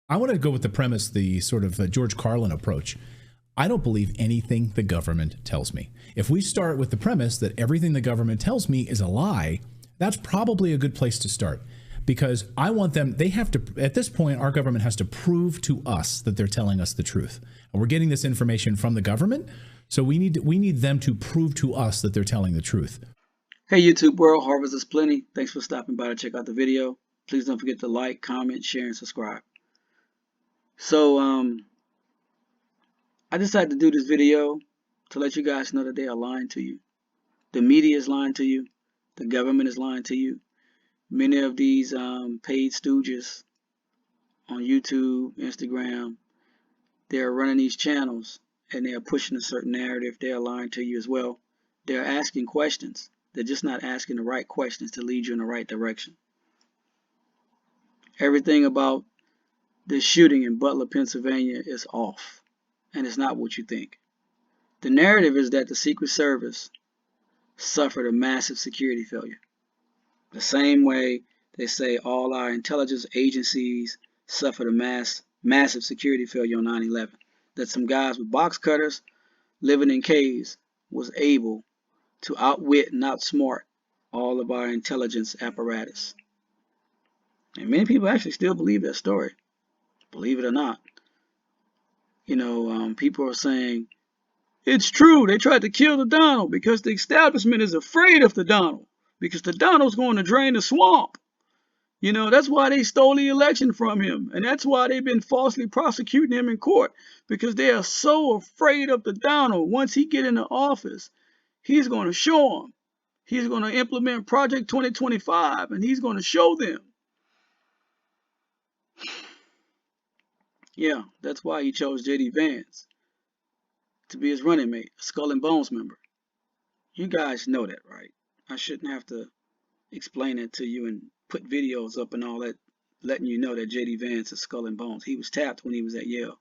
I want to go with the premise, the sort of George Carlin approach. I don't believe anything the government tells me. If we start with the premise that everything the government tells me is a lie, that's probably a good place to start, because I want them, they have to, at this point, our government has to prove to us that they're telling us the truth. And we're getting this information from the government, so we need them to prove to us that they're telling the truth. Hey YouTube world, Harvest is Plenty. Thanks for stopping by to check out the video. Please don't forget to like, comment, share, and subscribe. So, I decided to do this video to let you guys know that they are lying to you. The media is lying to you. The government is lying to you. Many of these paid stooges on YouTube, Instagram, they're running these channels and they are pushing a certain narrative. They are lying to you as well. They're asking questions. They're just not asking the right questions to lead you in the right direction. Everything about this shooting in Butler, Pennsylvania is off, and it's not what you think. The narrative is that the Secret Service suffered a massive security failure. The same way they say all our intelligence agencies suffered a massive security failure on 9/11. That some guys with box cutters living in caves was able to outwit and outsmart all of our intelligence apparatus. And many people actually still believe that story, believe it or not. You know, people are saying, it's true, they tried to kill the Donald because the establishment is afraid of the Donald, because the Donald's going to drain the swamp. You know, that's why they stole the election from him, and that's why they've been falsely prosecuting him in court, because they are so afraid of the Donald. Once he get into office, he's going to show them. He's going to implement Project 2025, and he's going to show them. Yeah, that's why he chose J.D. Vance to be his running mate, a Skull and Bones member. You guys know that, right? I shouldn't have to explain it to you and put videos up and all that, letting you know that J.D. Vance is Skull and Bones. He was tapped when he was at Yale.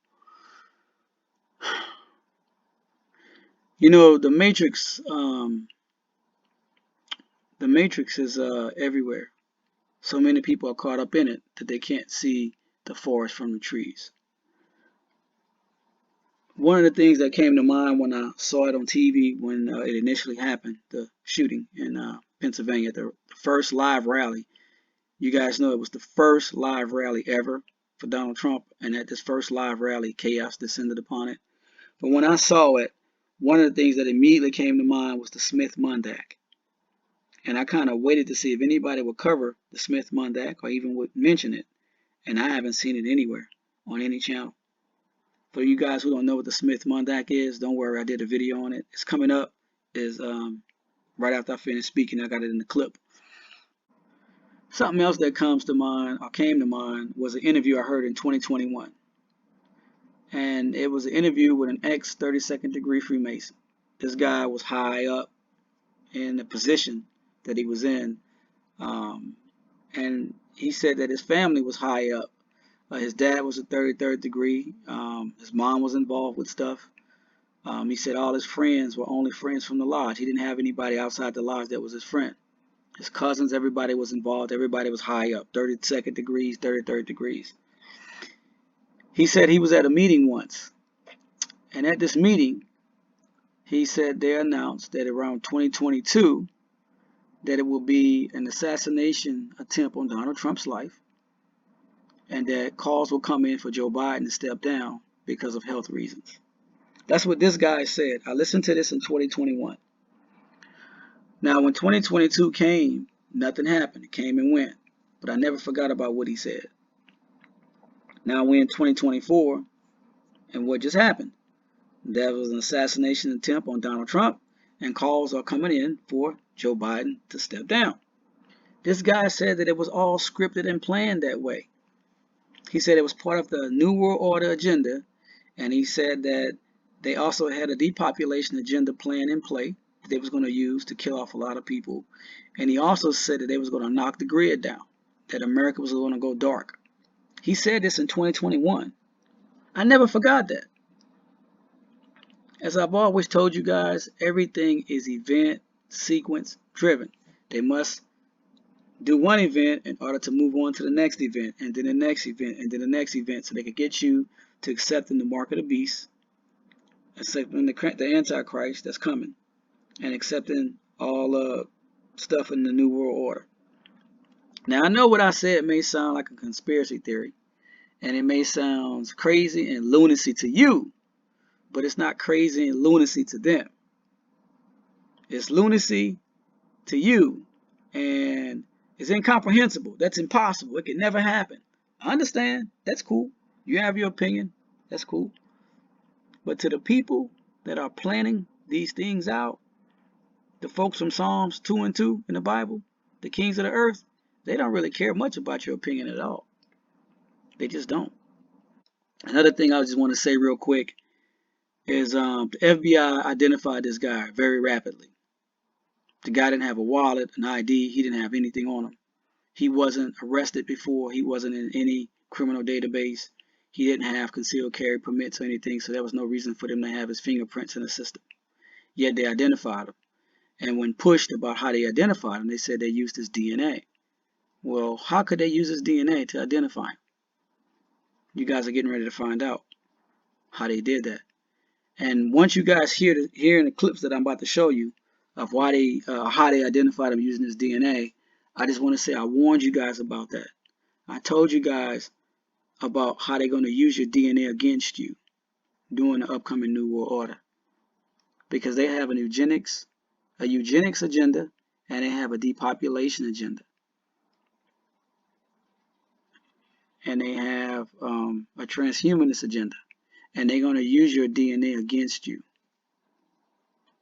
You know, the Matrix is everywhere. So many people are caught up in it that they can't see the forest from the trees. One of the things that came to mind when I saw it on TV when it initially happened, the shooting in Pennsylvania, the first live rally. You guys know it was the first live rally ever for Donald Trump, and at this first live rally, chaos descended upon it. But when I saw it, one of the things that immediately came to mind was the Smith-Mundak. And I kind of waited to see if anybody would cover the Smith-Mundak or even would mention it. And I haven't seen it anywhere on any channel. For you guys who don't know what the Smith-Mundak is, don't worry, I did a video on it. It's coming up. Is right after I finish speaking, I got it in the clip. Something else that comes to mind, or came to mind, was an interview I heard in 2021. And it was an interview with an ex-32nd degree Freemason. This guy was high up in the position that he was in. And he said that his family was high up. His dad was a 33rd degree. His mom was involved with stuff. He said all his friends were only friends from the lodge. He didn't have anybody outside the lodge that was his friend. His cousins, everybody was involved. Everybody was high up, 32nd degrees, 33rd degrees. He said he was at a meeting once. And at this meeting, he said they announced that around 2022, that it will be an assassination attempt on Donald Trump's life, and that calls will come in for Joe Biden to step down because of health reasons. That's what this guy said. I listened to this in 2021. Now, when 2022 came, nothing happened. It came and went. But I never forgot about what he said. Now we're in 2024, and what just happened? There was an assassination attempt on Donald Trump, and calls are coming in for Joe Biden to step down. This guy said that it was all scripted and planned that way. He said it was part of the New World Order agenda, and he said that they also had a depopulation agenda plan in play that they was going to use to kill off a lot of people. And he also said that they was going to knock the grid down, that America was going to go dark. He said this in 2021. I never forgot that. As I've always told you guys, everything is event sequence driven. They must do one event in order to move on to the next event, and then the next event, and then the next event, so they could get you to accepting the mark of the beast, accepting the Antichrist that's coming, and accepting all stuff in the New World Order. Now, I know what I said may sound like a conspiracy theory, and it may sound crazy and lunacy to you, but it's not crazy and lunacy to them. It's lunacy to you, and it's incomprehensible. That's impossible. It could never happen. I understand. That's cool. You have your opinion. That's cool. But to the people that are planning these things out, the folks from Psalms 2 and 2 in the Bible, the kings of the earth, they don't really care much about your opinion at all. They just don't. Another thing I just want to say real quick is the FBI identified this guy very rapidly. The guy didn't have a wallet, an ID. He didn't have anything on him. He wasn't arrested before. He wasn't in any criminal database. He didn't have concealed carry permits or anything, so there was no reason for them to have his fingerprints in the system. Yet they identified him. And when pushed about how they identified him, they said they used his DNA. Well, how could they use his DNA to identify him? You guys are getting ready to find out how they did that. And once you guys hear in the clips that I'm about to show you of why they how they identified him using his DNA, I just want to say I warned you guys about that. I told you guys about how they're going to use your DNA against you during the upcoming New World Order, because they have a eugenics agenda, and they have a depopulation agenda, and they have a transhumanist agenda, and they're going to use your DNA against you.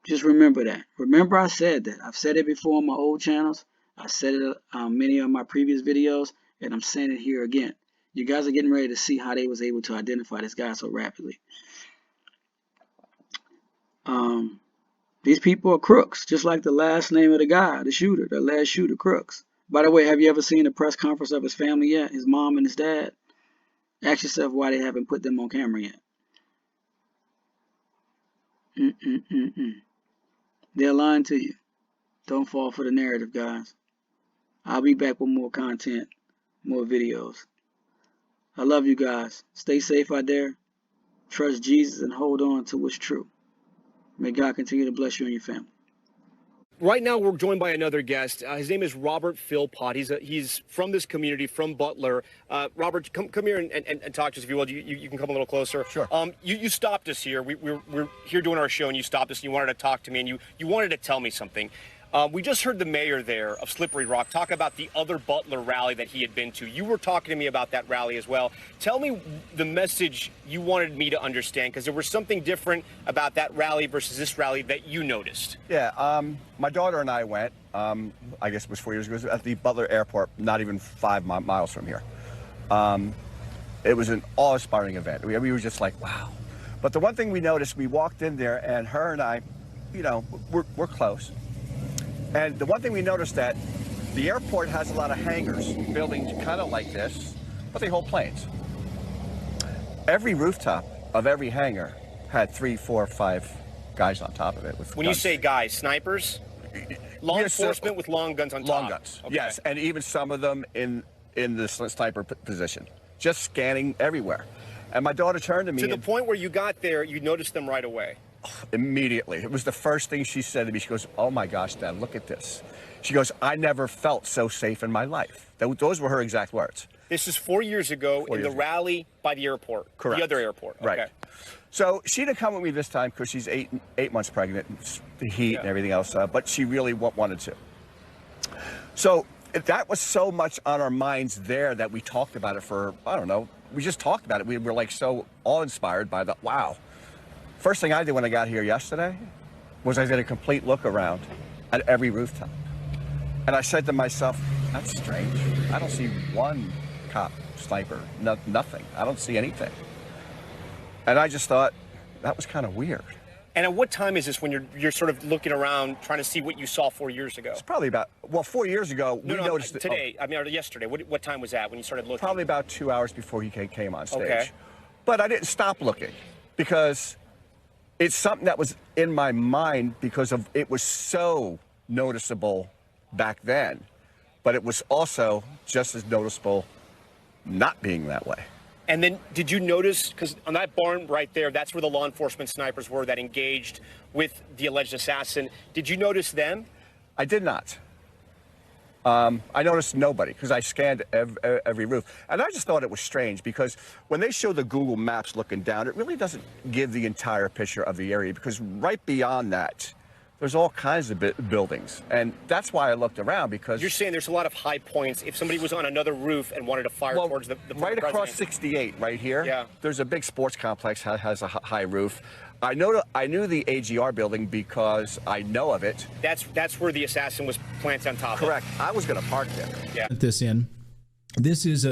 Just remember that. Remember I said that. I've said it before on my old channels. I said it on many of my previous videos, and I'm saying it here again. You guys are getting ready to see how they was able to identify this guy so rapidly. These people are crooks, just like the last name of the guy, the shooter, the last shooter, crooks. By the way, have you ever seen a press conference of his family yet? His mom and his dad? Ask yourself why they haven't put them on camera yet. They're lying to you. Don't fall for the narrative, guys. I'll be back with more content, more videos. I love you guys. Stay safe out there. Trust Jesus and hold on to what's true. May God continue to bless you and your family. Right now, we're joined by another guest. His name is Robert Philpott. He's from this community, from Butler. Robert, come here and talk to us, if you will. You can come a little closer. Sure. You stopped us here. We're here doing our show, and you stopped us, and you wanted to talk to me, and you wanted to tell me something. We just heard the mayor there of Slippery Rock talk about the other Butler rally that he had been to. You were talking to me about that rally as well. Tell me the message you wanted me to understand, because there was something different about that rally versus this rally that you noticed. Yeah, my daughter and I went, I guess it was 4 years ago, at the Butler Airport, not even 5 miles from here. It was an awe-inspiring event. We were just like, wow. But the one thing we noticed, we walked in there, and her and I, you know, we're close. And the one thing we noticed that the airport has a lot of hangars, buildings kind of like this, but they hold planes. Every rooftop of every hangar had 3, 4, 5 guys on top of it with When guns. you say guys, snipers? Law Yes, enforcement with long guns on top? Long guns, Okay. yes, and even some of them in the sniper position, just scanning everywhere. And my daughter turned to me To the point where you got there, you noticed them right away. Immediately. It was the first thing she said to me. She goes, "Oh my gosh, Dad, look at this." She goes, "I never felt so safe in my life." Those were her exact words. This is 4 years ago in the ago. rally by the airport. Correct. The other airport. Right. Okay. So she didn't come with me this time because she's eight months pregnant, and the heat and everything else, but she really wanted to. So that was so much on our minds there that we talked about it for, I don't know, we just talked about it. We were like so awe-inspired by the, wow. First thing I did when I got here yesterday was I did a complete look around at every rooftop. And I said to myself, that's strange. I don't see one cop, sniper, nothing. I don't see anything. And I just thought, that was kind of weird. And at what time is this when you're sort of looking around trying to see what you saw 4 years ago? It's probably about, well, 4 years ago, we noticed it. Today, I mean, or yesterday. What time was that when you started looking? Probably about 2 hours before he came on stage. Okay. But I didn't stop looking because it's something that was in my mind because of it was so noticeable back then but it was also just as noticeable not being that way. And then did you notice, because on that barn right there, that's where the law enforcement snipers were that engaged with the alleged assassin. Did you notice them? I did not. I noticed nobody because I scanned every roof. And I just thought it was strange because when they show the Google Maps looking down, it really doesn't give the entire picture of the area, because right beyond that, there's all kinds of buildings. And that's why I looked around, because... You're saying there's a lot of high points. If somebody was on another roof and wanted to fire towards the right president. Across 68 right here, yeah, there's a big sports complex that has a high roof. I knew the AGR building because I know of it. That's where the assassin was planted on top of. Correct. I was going to park there. Yeah. This in. This is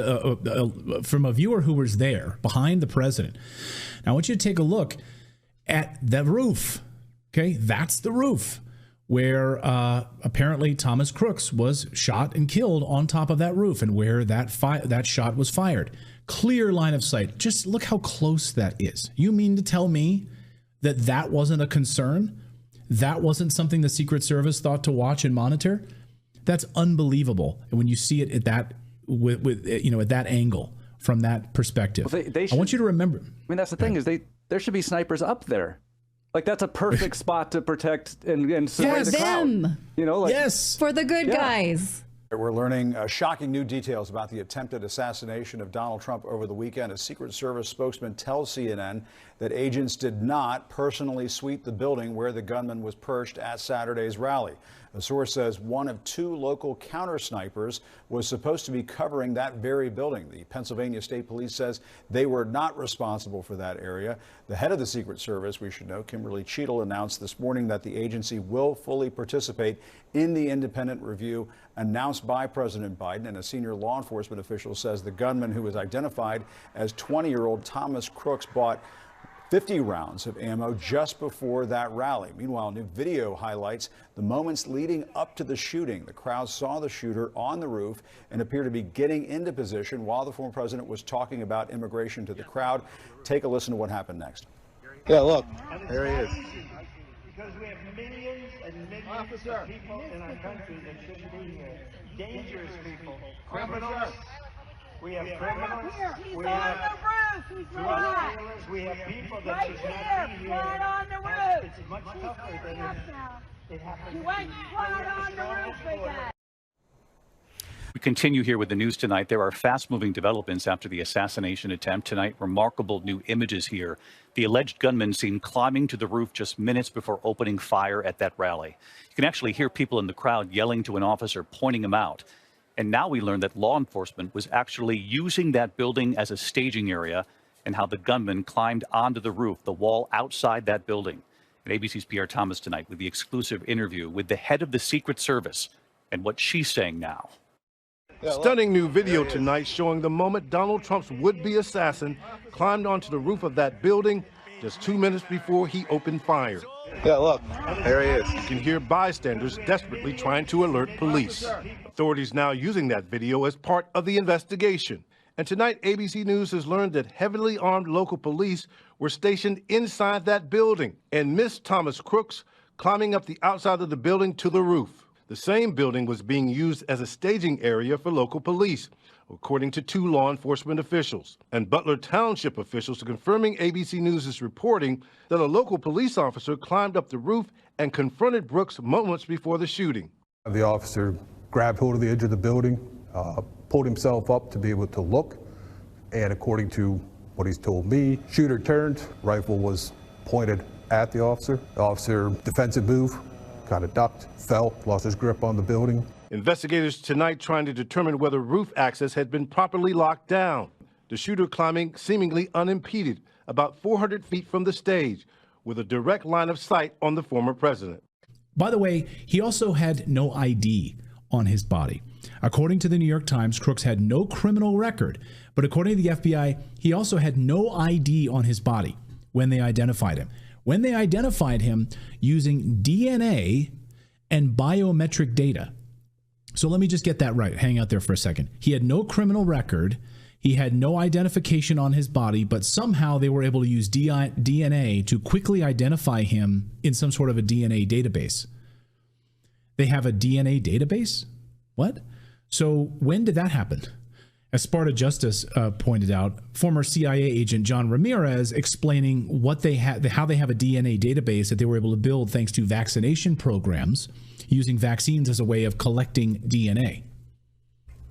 from a viewer who was there behind the president. Now I want you to take a look at the roof. Okay, that's the roof where apparently Thomas Crooks was shot and killed, on top of that roof, and where that shot was fired. Clear line of sight. Just look how close that is. You mean to tell me that wasn't a concern? That wasn't something the Secret Service thought to watch and monitor? That's unbelievable. And when you see it at that at that angle, from that perspective, well, they should, I want you to remember. I mean, that's the thing, is there should be snipers up there. Like, that's a perfect spot to protect and survey the crowd. You know, like, yes, for the good guys. We're learning shocking new details about the attempted assassination of Donald Trump over the weekend. A Secret Service spokesman tells CNN that agents did not personally sweep the building where the gunman was perched at Saturday's rally. A source says one of 2 local counter snipers was supposed to be covering that very building. The Pennsylvania State Police says they were not responsible for that area. The head of the Secret Service, we should know, Kimberly Cheadle, announced this morning that the agency will fully participate in the independent review announced by President Biden. And a senior law enforcement official says the gunman, who was identified as 20-year-old Thomas Crooks, bought 50 rounds of ammo just before that rally. Meanwhile, new video highlights the moments leading up to the shooting. The crowd saw the shooter on the roof and appeared to be getting into position while the former president was talking about immigration to the crowd. Take a listen to what happened next. Yeah, look, there he is. Because we have millions and millions of people in our country that shouldn't be here. Dangerous people, criminals. We have criminals. We have drug dealers. We have people that should not be here. Right on the roof. It's much tougher than it happens. You went right on the roof again. We continue here with the news tonight. There are fast-moving developments after the assassination attempt tonight. Remarkable new images here. The alleged gunman seen climbing to the roof just minutes before opening fire at that rally. You can actually hear people in the crowd yelling to an officer, pointing him out. And now we learn that law enforcement was actually using that building as a staging area, and how the gunman climbed onto the roof, the wall outside that building. And ABC's Pierre Thomas tonight with the exclusive interview with the head of the Secret Service and what she's saying now. Stunning new video tonight showing the moment Donald Trump's would-be assassin climbed onto the roof of that building just 2 minutes before he opened fire. Yeah, look, there he is. You can hear bystanders desperately trying to alert police. Authorities now using that video as part of the investigation. And tonight, ABC News has learned that heavily armed local police were stationed inside that building and missed Thomas Crooks climbing up the outside of the building to the roof. The same building was being used as a staging area for local police, according to 2 law enforcement officials. And Butler Township officials are confirming ABC News' reporting that a local police officer climbed up the roof and confronted Brooks moments before the shooting. The officer grabbed hold of the edge of the building, pulled himself up to be able to look, and according to what he's told me, shooter turned, rifle was pointed at the officer. The officer, defensive move, kind of ducked, fell, lost his grip on the building. Investigators tonight trying to determine whether roof access had been properly locked down. The shooter climbing seemingly unimpeded about 400 feet from the stage with a direct line of sight on the former president. By the way, he also had no ID on his body. According to the New York Times, Crooks had no criminal record, but according to the FBI, he also had no ID on his body when they identified him. When they identified him using DNA and biometric data. So let me just get that right. Hang out there for a second. He had no criminal record. He had no identification on his body, but somehow they were able to use DNA to quickly identify him in some sort of a DNA database. They have a DNA database? What? So when did that happen? As Sparta Justice pointed out, former CIA agent John Ramirez explaining what they had, how they have a DNA database that they were able to build thanks to vaccination programs, using vaccines as a way of collecting DNA.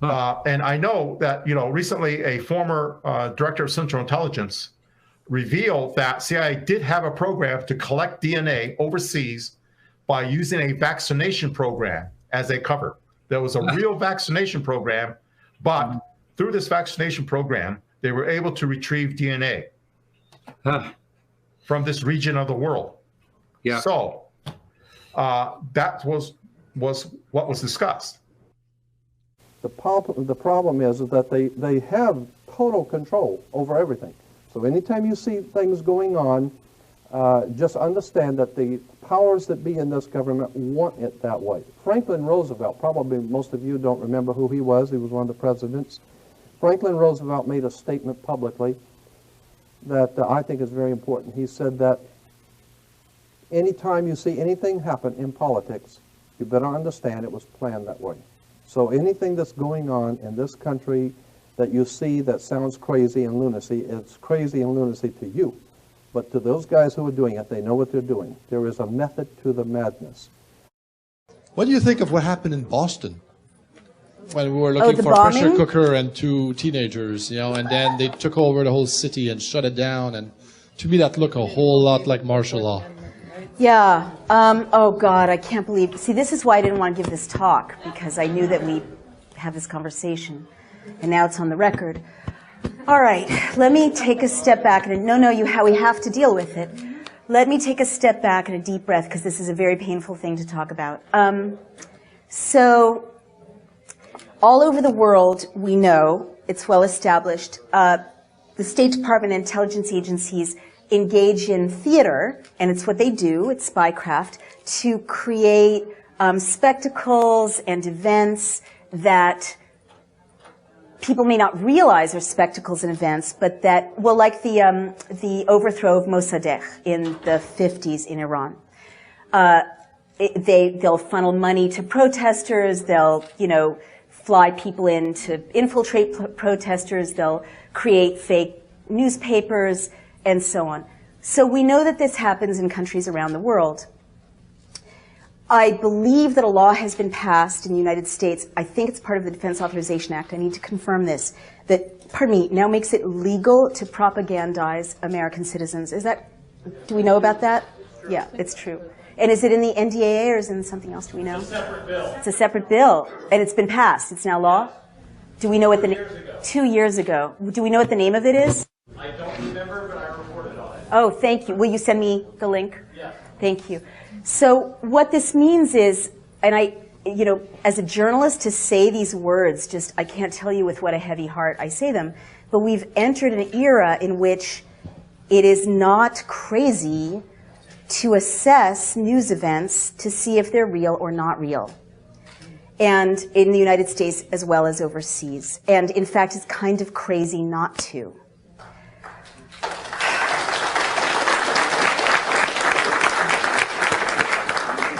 And I know that, recently a former director of Central Intelligence revealed that CIA did have a program to collect DNA overseas by using a vaccination program as a cover. There was a real vaccination program, but through this vaccination program, they were able to retrieve DNA from this region of the world. Yeah. So that was what was discussed. The problem is that they have total control over everything. So anytime you see things going on, just understand that the powers that be in this government want it that way. Franklin Roosevelt, probably most of you don't remember who he was. He was one of the presidents. Franklin Roosevelt made a statement publicly that I think is very important. He said that anytime you see anything happen in politics, you better understand it was planned that way. So anything that's going on in this country that you see that sounds crazy and lunacy, it's crazy and lunacy to you. But to those guys who are doing it, they know what they're doing. There is a method to the madness. What do you think of what happened in Boston? When we were looking for a pressure cooker and 2 teenagers, and then they took over the whole city and shut it down. And to me, that looked a whole lot like martial law. Yeah. Oh, God, I can't believe. See, this is why I didn't want to give this talk, because I knew that we'd have this conversation. And now it's on the record. All right, let me take a step back. And we have to deal with it. Let me take a step back and a deep breath, because this is a very painful thing to talk about. So all over the world, we know, it's well established, the State Department and intelligence agencies engage in theater, and it's what they do, it's spycraft, to create spectacles and events that people may not realize are spectacles and events, but that, well, like the overthrow of Mossadegh in the 50s in Iran. They'll funnel money to protesters, they'll, fly people in to infiltrate protesters, they'll create fake newspapers, and so on. So we know that this happens in countries around the world. I believe that a law has been passed in the United States, I think it's part of the Defense Authorization Act, I need to confirm this, that, now makes it legal to propagandize American citizens. Do we know about that? Yeah, it's true. And is it in the NDAA or is it in something else? Do we know? It's a separate bill. It's a separate bill, and it's been passed. It's now law? Do we know what 2 years ago. Do we know what the name of it is? I don't remember, but I reported on it. Oh, thank you. Will you send me the link? Yeah. Thank you. So what this means is, and as a journalist to say these words, I can't tell you with what a heavy heart I say them, but we've entered an era in which it is not crazy to assess news events to see if they're real or not real. And in the United States as well as overseas. And in fact, it's kind of crazy not to.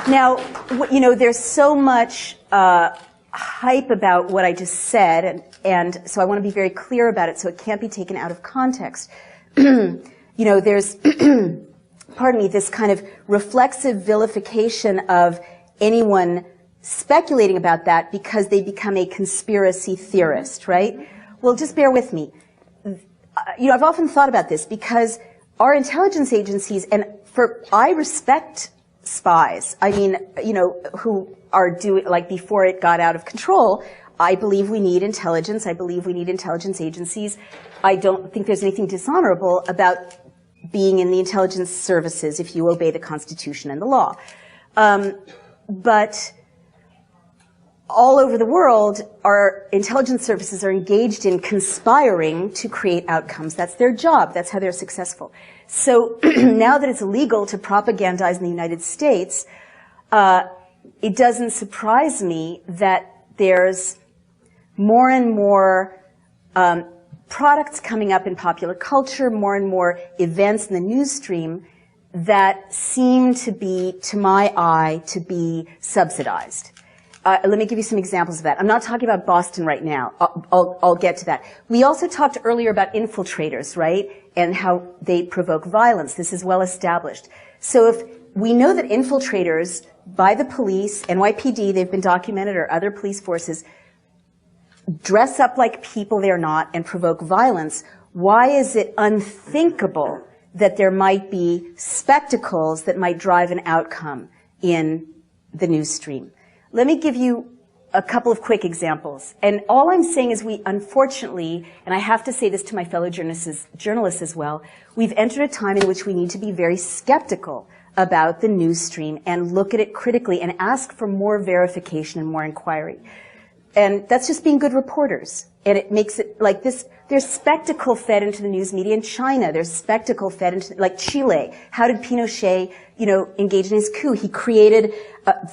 Now, there's so much hype about what I just said, and so I want to be very clear about it so it can't be taken out of context. There's pardon me, this kind of reflexive vilification of anyone speculating about that because they become a conspiracy theorist, right? Well, just bear with me. I've often thought about this because our intelligence agencies, I respect spies. Who are doing, before it got out of control, I believe we need intelligence. I believe we need intelligence agencies. I don't think there's anything dishonorable about being in the intelligence services if you obey the Constitution and the law. But all over the world, our intelligence services are engaged in conspiring to create outcomes. That's their job. That's how they're successful. So now that it's illegal to propagandize in the United States, it doesn't surprise me that there's more and more products coming up in popular culture, more and more events in the news stream that seem to be, to my eye, to be subsidized. Let me give you some examples of that. I'm not talking about Boston right now. I'll get to that. We also talked earlier about infiltrators, right? And how they provoke violence. This is well established. So if we know that infiltrators by the police, NYPD, they've been documented, or other police forces, dress up like people they're not and provoke violence, why is it unthinkable that there might be spectacles that might drive an outcome in the news stream? Let me give you a couple of quick examples. And all I'm saying is we, unfortunately, and I have to say this to my fellow journalists as well, we've entered a time in which we need to be very skeptical about the news stream and look at it critically and ask for more verification and more inquiry. And that's just being good reporters. And it makes it like this. There's spectacle fed into the news media in China. There's spectacle fed into, like Chile. How did Pinochet, engage in his coup? He created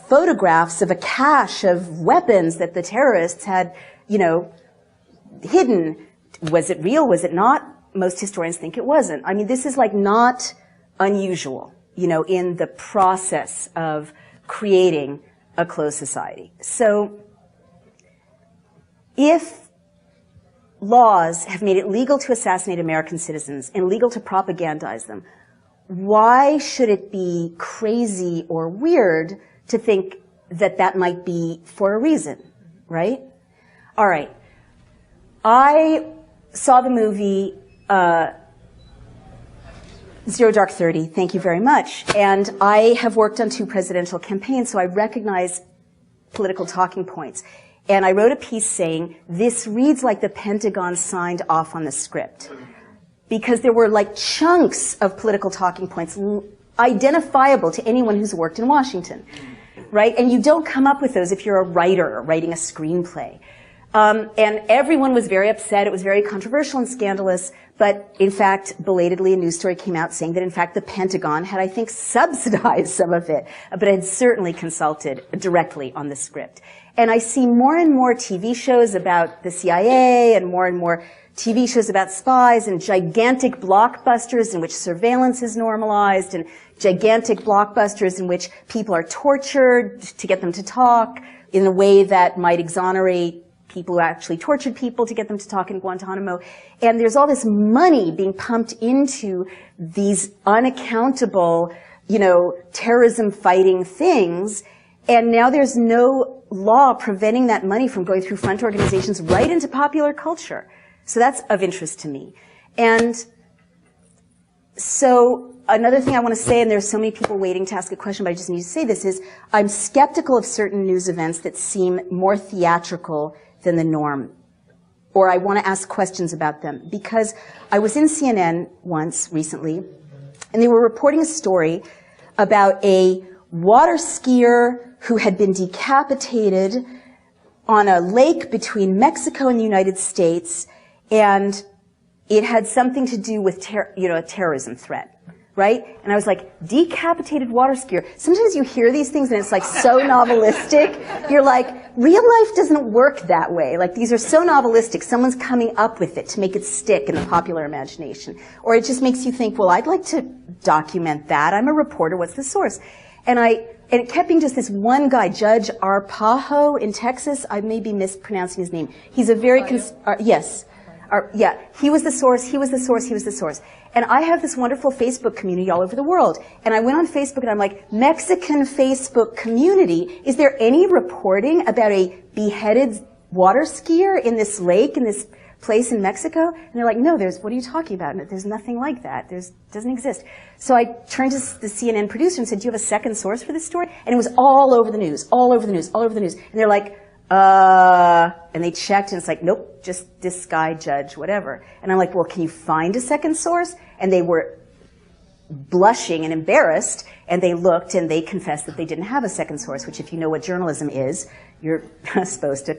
photographs of a cache of weapons that the terrorists had, hidden. Was it real? Was it not? Most historians think it wasn't. I mean, this is like not unusual, in the process of creating a closed society. So if laws have made it legal to assassinate American citizens and legal to propagandize them, why should it be crazy or weird to think that that might be for a reason, right? All right. I saw the movie Zero Dark 30. Thank you very much. And I have worked on 2 presidential campaigns, so I recognize political talking points. And I wrote a piece saying, this reads like the Pentagon signed off on the script. Because there were like chunks of political talking points identifiable to anyone who's worked in Washington, right? And you don't come up with those if you're a writer writing a screenplay. And everyone was very upset. It was very controversial and scandalous. But in fact, belatedly, a news story came out saying that in fact the Pentagon had, I think, subsidized some of it, but had certainly consulted directly on the script. And I see more and more TV shows about the CIA and more TV shows about spies and gigantic blockbusters in which surveillance is normalized and gigantic blockbusters in which people are tortured to get them to talk in a way that might exonerate people who actually tortured people to get them to talk in Guantanamo. And there's all this money being pumped into these unaccountable, terrorism fighting things. And now there's no law preventing that money from going through front organizations right into popular culture. So that's of interest to me. And so another thing I want to say, and there's so many people waiting to ask a question, but I just need to say this, is I'm skeptical of certain news events that seem more theatrical than the norm. Or I want to ask questions about them. Because I was in CNN once recently, and they were reporting a story about a water skier who had been decapitated on a lake between Mexico and the United States, and it had something to do with a terrorism threat, right? And I was like, decapitated water skier. Sometimes you hear these things and it's like so novelistic. You're like, real life doesn't work that way. Like, these are so novelistic. Someone's coming up with it to make it stick in the popular imagination. Or it just makes you think, well, I'd like to document that. I'm a reporter. What's the source? And it kept being just this one guy, Judge Arpajo in Texas. I may be mispronouncing his name. He's a very, yes. He was the source, he was the source, he was the source. And I have this wonderful Facebook community all over the world. And I went on Facebook and I'm like, Mexican Facebook community, is there any reporting about a beheaded water skier in this lake, in this place in Mexico? And they're like, no, what are you talking about? There's nothing like that. Doesn't exist. So I turned to the CNN producer and said, do you have a second source for this story? And it was all over the news, all over the news, all over the news. And they're like, and they checked and it's like, nope, just this guy, Judge, whatever. And I'm like, well, can you find a second source? And they were blushing and embarrassed, and they looked and they confessed that they didn't have a second source, which if you know what journalism is, you're supposed to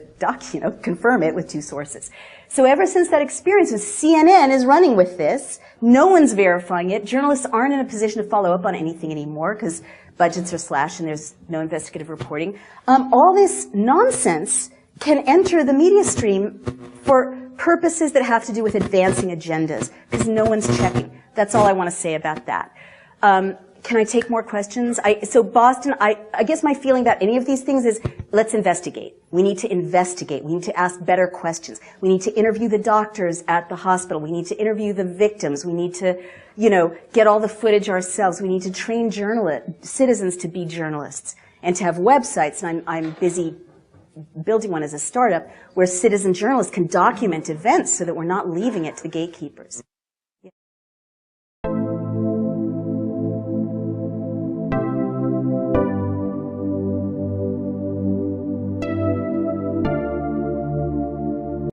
confirm it with 2 sources. So ever since that experience, CNN is running with this. No one's verifying it. Journalists aren't in a position to follow up on anything anymore because budgets are slashed and there's no investigative reporting. All this nonsense can enter the media stream for purposes that have to do with advancing agendas because no one's checking. That's all I want to say about that. can I take more questions? So Boston, I guess my feeling about any of these things is let's investigate. We need to investigate. We need to ask better questions. We need to interview the doctors at the hospital. We need to interview the victims. We need to, get all the footage ourselves. We need to train citizens to be journalists and to have websites. And I'm busy building one as a startup where citizen journalists can document events so that we're not leaving it to the gatekeepers.